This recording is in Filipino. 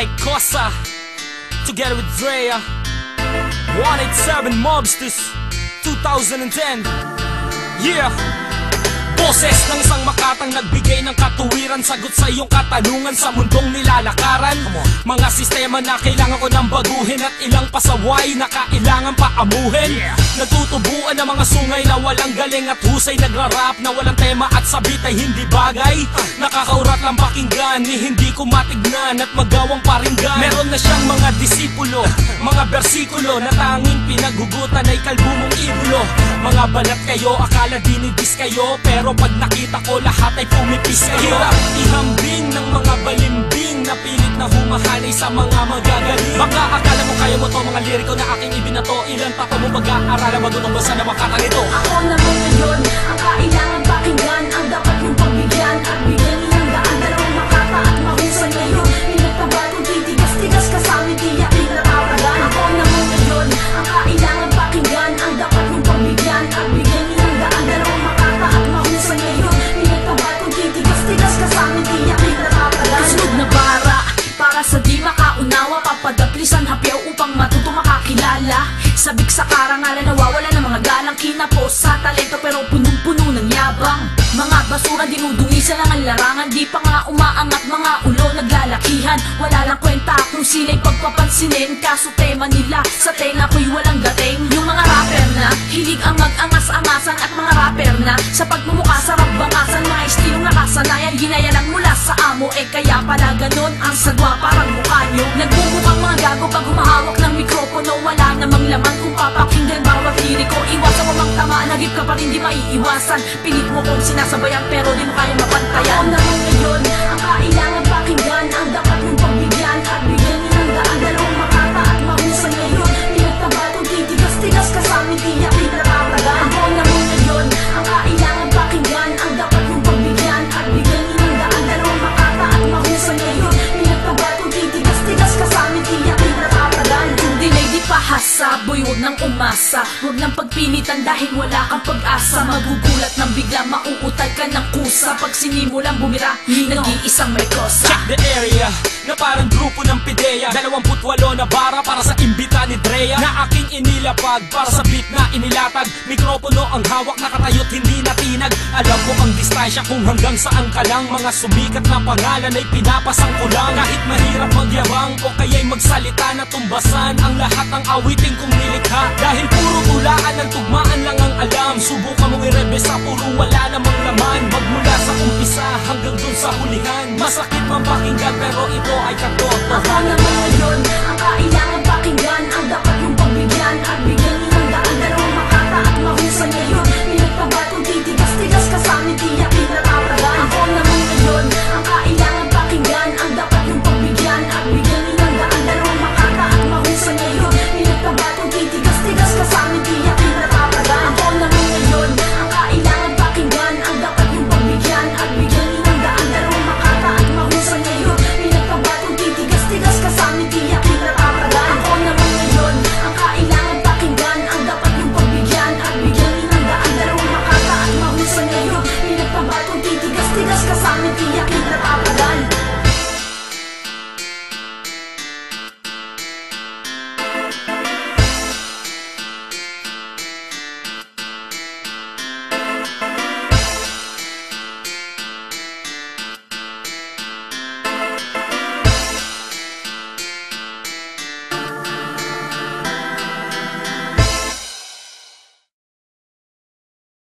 Mike Cosa together with Drea, 187 Mobsters 2010. Yeah. Boses ng isang makatang nagbigay ng katuwiran, sagot sa iyong katanungan sa mundong nilalakaran. Mga sistema na kailangan ko nang baguhin at ilang pasaway na kailangan paamuhin. Nagtutubuan ng mga sungay na walang galing at husay, nagrarap na walang tema at sabit ay hindi bagay. Nakakaurat lang pakinggan, ni hindi ko matignan at magawang paringgan. Meron na siyang mga disipulo, mga bersikulo na tanging pinagugutan ay kalbo mong idolo. Mga banat kayo, akala dinidis kayo, pero pag nakita ko lahat ay pumipis kayo. Hirap ihambing ng mga balimbing na pilit na humahanay sa mga magagaling. Baka akala mo kaya mo to, mga liriko na aking ibinato. Ilang tapo mo mag-aaral, matutong basa na makatang ito. Ako naman ngayon, ang kailangan pakinggan, ang dapat mong pagbigyan at bigyan ng daan. Dalawang makata at mahusay ngayon, pinagpabatong titigas-tigas ka sa amin, tiyakin na tatagan. Ako naman ngayon, ang kailangan pakinggan, ang dapat mong pagbigyan at bigyan ng daan. Dalawang makata at mahusay ngayon, pinagpabatong titigas-tigas ka sa amin, tiyakin na tatagan. Kasunod na bara, para sa di makaunawa, papadaplisan hapyaw upang matuto makakilala. Sabik sa karangalan, nawawala ng mga galang, kinapos sa talento pero punong-puno ng yabang. Mga basura, dinudungisa lang ang larangan, di pa nga umaangat, mga ulo naglalakihan. Wala lang kwenta kung sila'y pagpapansinin, kaso tema nila sa tenga ko'y walang dating. Yung mga rapper na hilig ang mag-angas-angasan at mga rapper na sa pagmumukha sarap bangasan, mga estilong nakasanayan, ginaya lang mula sa amo. Kaya pala ganon ang sagwa, parang mukha nyo. Nagmumukhang mga gago pag humahawak ng mikropono, wala namang laman kung papakinggan bawat liriko. Iwasan mo mang tama, nagip ka pa rin di maiiwasan. Pilit mo kong sinasabayan pero di mo kaya mapantayan. Ako naman ngayon, ang kailangan pakinggan, ang dapat mong pagbigyan at bigyan ng daan. Dalawang makata at mahusay ngayon, pinagtabatong titigas-tigas ka sa amin, tiyakin na tatagan. Ako naman ngayon, ang kailangan pakinggan, ang dapat mong pagbigyan at bigyan ng daan. Dalawang makata at mahusay ngayon, pinagtabatong titigas-tigas ka sa amin, tiyakin na tatagan. Kung delay di pahasaboy, huwag nang umasa, huwag nang pagpilitan dahil wala kang pag-asa. Magugulat ng bigla, mauutay ka ng kusa pag sinimulang bumira, nag-iisang may kosa. Check the area, na parang grupo ng pideya, 28 na bara para sa imbita ni Drea, na aking inilapag para sa beat na inilatag. Mikropono ang hawak, nakatayot hindi natinag. Alam ko ang distansya kung hanggang saan ka lang. Mga sumikat na pangalan ay pinapasang ko lang. Kahit mahirap magyabang o kaya'y magsalita na tumbasan ang lahat ng awiting kong nilikha. Dahil puro tulaan ng tugmaan lang ang alam, subukan mong irebesa, puro wala namang laman. Magmula sa umpisa hanggang dun sa hulihan, masakit man pakinggan pero ito ay katotohanan. Ako naman ngayon,